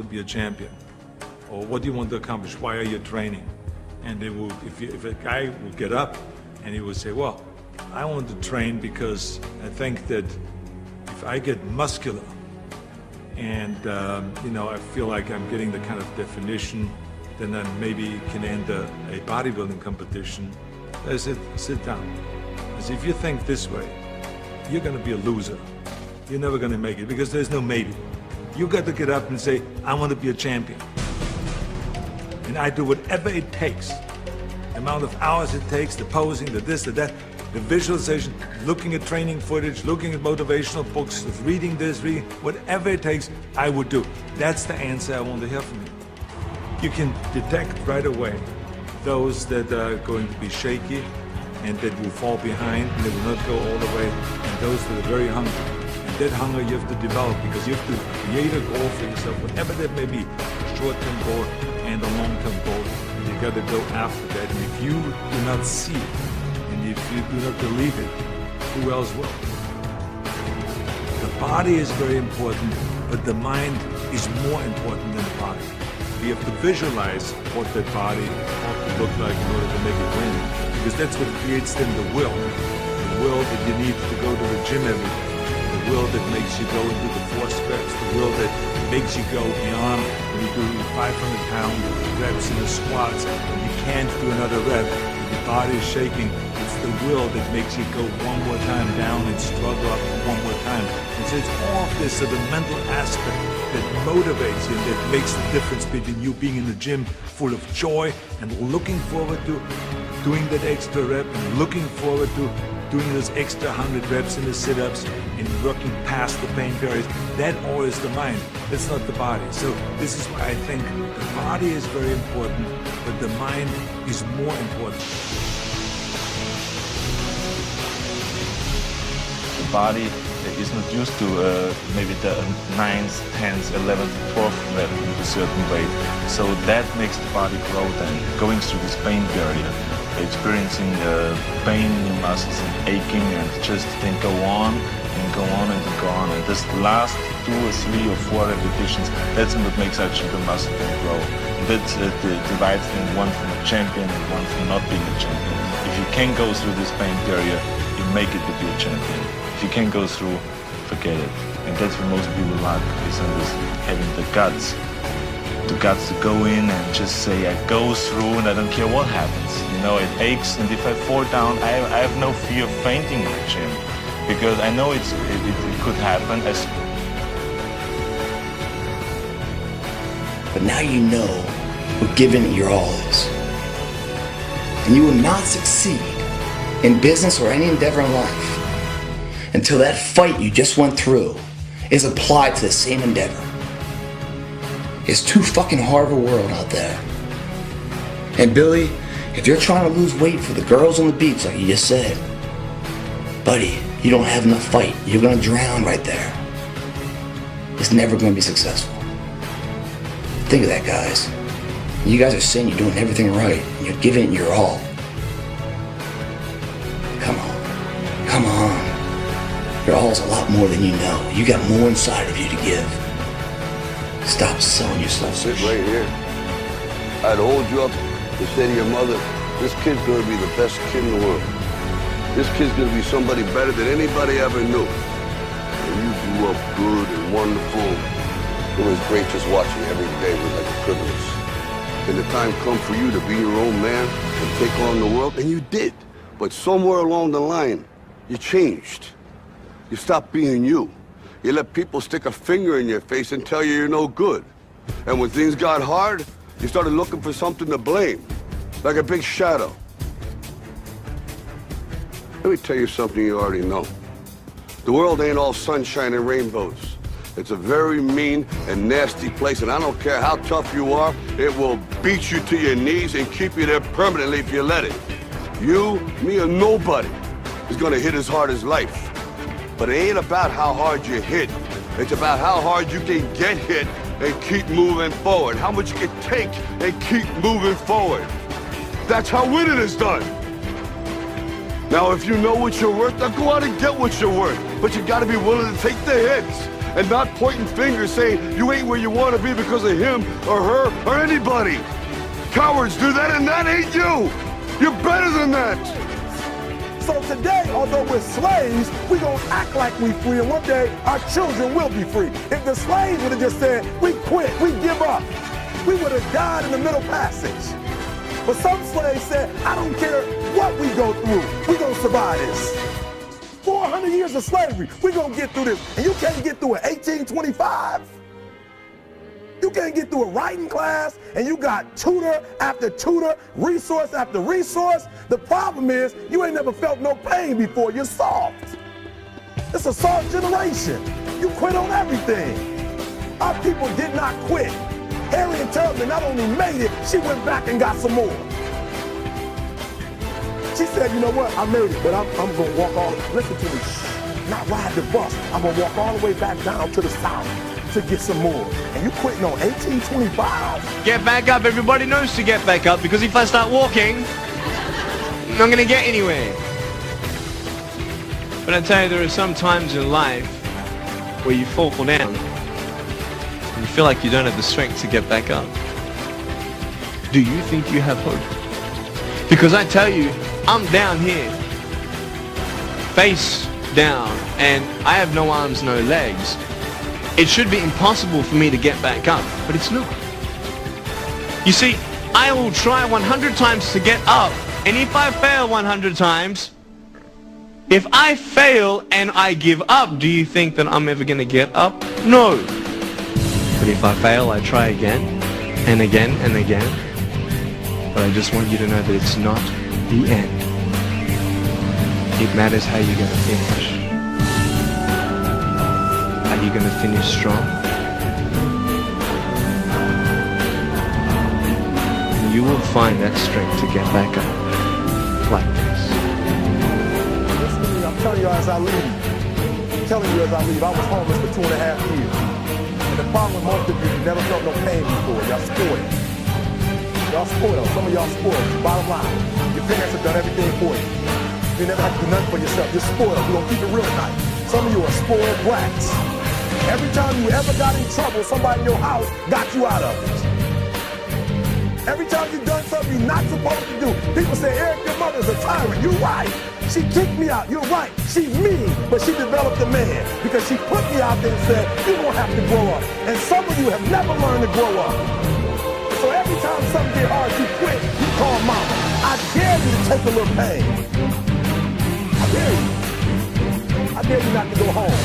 to be a champion? Or what do you want to accomplish? Why are you training? And they will, if a guy will get up and he will say, well, I want to train because I think that if I get muscular and I feel like I'm getting the kind of definition, then I maybe can enter a bodybuilding competition. I said, sit down. I said, if you think this way, you're going to be a loser. You're never going to make it because there's no maybe. You got to get up and say, I want to be a champion. And I do whatever it takes. The amount of hours it takes, the posing, the this, the that, the visualization, looking at training footage, looking at motivational books, reading this, reading, whatever it takes, I would do. That's the answer I want to hear from you. You can detect right away those that are going to be shaky and that will fall behind and they will not go all the way, and those that are very hungry. And that hunger you have to develop because you have to create a goal for yourself, whatever that may be, a short-term goal and a long-term goal. And you got to go after that. And if you do not see it, and if you do not believe it, who else will? The body is very important, but the mind is more important than the body. We have to visualize what that body ought to look like in order to make it win, because that's what creates then the will that you need to go to the gym every day, the will that makes you go into the 4 steps, the will that makes you go beyond when you do 500-pound reps in the squats and you can't do another rep, your body is shaking. It's the will that makes you go one more time down and struggle up one more time. And so it's all of this, so the mental aspect that motivates you and that makes the difference between you being in the gym full of joy and looking forward to doing that extra rep and looking forward to doing those extra 100 reps in the sit-ups and working past the pain barriers. That all is the mind. That's not the body. So this is why I think the body is very important, but the mind is more important. The body is not used to maybe the 9th, 10th, 11th, 12th rep in a certain way. So that makes the body grow then, going through this pain barrier, experiencing pain in your muscles and aching, and just then go on and go on and go on. And this last 2 or 3 or 4 repetitions, that's what makes actually the muscle then grow. And that divides then one from a champion and one from not being a champion. If you can go through this pain barrier, you make it to be a champion. If you can't go through, forget it. And that's what most people lack, is having the guts to go in and just say, I go through and I don't care what happens. You know, it aches, and if I fall down, I have no fear of fainting in the gym, because I know it could happen. But now you know what giving it your all is. And you will not succeed in business or any endeavor in life until that fight you just went through is applied to the same endeavor. It's too fucking hard of a world out there. And Billy, if you're trying to lose weight for the girls on the beach like you just said, buddy, you don't have enough fight. You're gonna drown right there. It's never gonna be successful. Think of that, guys. You guys are saying you're doing everything right, and you're giving it your all. Come on. Come on. Your all is a lot more than you know. You got more inside of you to give. Stop selling yourself. Sit right here. I'd hold you up and say to your mother, this kid's gonna be the best kid in the world. This kid's gonna be somebody better than anybody ever knew. And you grew up good and wonderful. It was great just watching every day was like a privilege. And the time come for you to be your own man and take on the world, and you did. But somewhere along the line, you changed. You stopped being you. You let people stick a finger in your face and tell you you're no good. And when things got hard, you started looking for something to blame, like a big shadow. Let me tell you something you already know. The world ain't all sunshine and rainbows. It's a very mean and nasty place, and I don't care how tough you are, it will beat you to your knees and keep you there permanently if you let it. You, me, or nobody is gonna hit as hard as life. But it ain't about how hard you hit. It's about how hard you can get hit and keep moving forward. How much you can take and keep moving forward. That's how winning is done. Now, if you know what you're worth, now go out and get what you're worth. But you gotta be willing to take the hits and not pointing fingers saying you ain't where you want to be because of him or her or anybody. Cowards do that, and that ain't you. You're better than that. So today, although we're slaves, we're going to act like we're free, and one day our children will be free. If the slaves would have just said, we quit, we give up, we would have died in the Middle Passage. But some slaves said, I don't care what we go through, we're going to survive this. 400 years of slavery, we're going to get through this. And you can't get through it 1825. You can't get through a writing class, and you got tutor after tutor, resource after resource. The problem is, you ain't never felt no pain before. You're soft. It's a soft generation. You quit on everything. Our people did not quit. Harriet Tubman not only made it, she went back and got some more. She said, you know what, I made it, but I'm going to walk all, listen to me, not ride the bus. I'm going to walk all the way back down to the South to get some more. And you quitting on 1825? Get back up. Everybody knows to get back up, because if I start walking, I'm not going to get anywhere. But I tell you, there are some times in life where you fall down and you feel like you don't have the strength to get back up. Do you think you have hope? Because I tell you, I'm down here, face down, and I have no arms, no legs. It should be impossible for me to get back up, but it's not. You see, I will try 100 times to get up, and if I fail 100 times, if I fail and I give up, do you think that I'm ever going to get up? No. But if I fail, I try again, and again, and again. But I just want you to know that it's not the end. It matters how you're going to finish. Are you going to finish strong? You will find that strength to get back up, like this. Listen to me, I'm telling you as I leave. I'm telling you as I leave, I was homeless for 2.5 years. And the problem with most of you never felt no pain before. Y'all spoiled. Y'all spoiled. Some of y'all spoiled. Bottom line, your parents have done everything for you. You never have to do nothing for yourself. You're spoiled. We're going to keep it real tonight. Some of you are spoiled brats. Every time you ever got in trouble, somebody in your house got you out of it. Every time you've done something you're not supposed to do, people say, Eric, your mother's a tyrant. You're right. She kicked me out. You're right. She's mean, but she developed a man because she put me out there and said, you're going to have to grow up. And some of you have never learned to grow up. So every time something gets hard, you quit, you call mama. I dare you to take a little pain. I dare you. I dare you not to go home.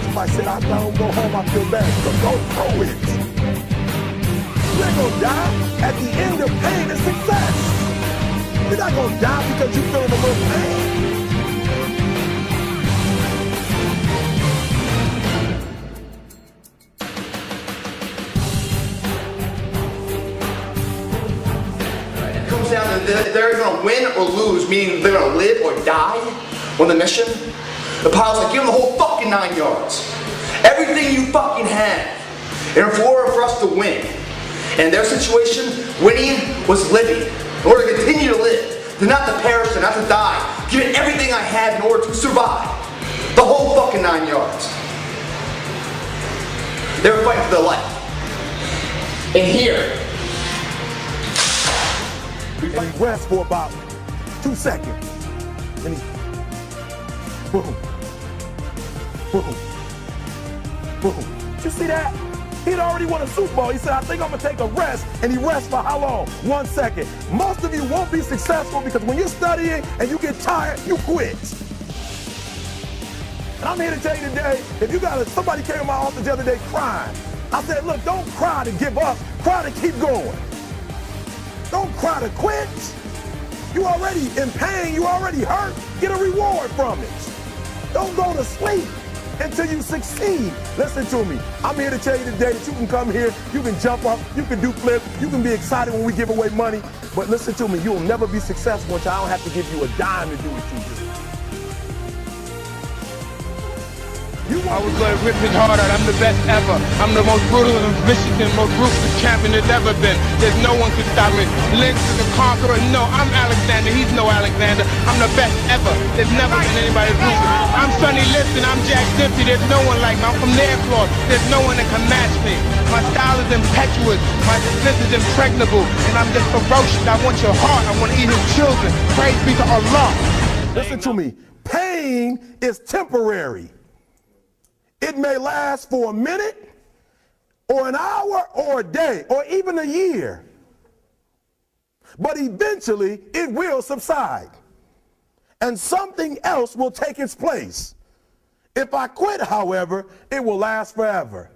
Somebody said, I don't go home, I feel bad. So go through it. You're going to die. At the end of pain is success. You're not going to die because you're feeling a little pain. It comes down to they're going to win or lose, meaning they're going to live or die on the mission. The pilot's like, give them the whole fucking 9 yards. Everything you fucking have. In order for us to win. And in their situation, winning was living. In order to continue to live. To not to perish, to not to die. Give it everything I have in order to survive. The whole fucking 9 yards. They were fighting for their life. And here. And he rests for about 2 seconds. And he, boom, boom, boom. Did you see that? He'd already won a Super Bowl. He said, I think I'm going to take a rest. And he rests for how long? 1 second. Most of you won't be successful because when you're studying and you get tired, you quit. And I'm here to tell you today, if you got somebody came to my office the other day crying. I said, look, don't cry to give up. Cry to keep going. Don't cry to quit. You already in pain. You already hurt. Get a reward from it. Don't go to sleep until you succeed. Listen to me. I'm here to tell you today that you can come here, you can jump up, you can do flips, you can be excited when we give away money. But listen to me, you'll never be successful until I don't have to give you a dime to do what you do. I was gonna rip his heart out. I'm the best ever. I'm the most brutal and vicious and most ruthless champion there's ever been. There's no one can stop me. Lynx is the conqueror. No, I'm Alexander. He's no Alexander. I'm the best ever. There's never been anybody ruthless. I'm Sonny Liston. I'm Jack Dempsey. There's no one like me. I'm from Nairclaw. There's no one that can match me. My style is impetuous. My defense is impregnable. And I'm just ferocious. I want your heart. I want to eat his children. Praise be to Allah. Listen to me. Pain is temporary. It may last for a minute, or an hour, or a day, or even a year. But eventually, it will subside. And something else will take its place. If I quit, however, it will last forever.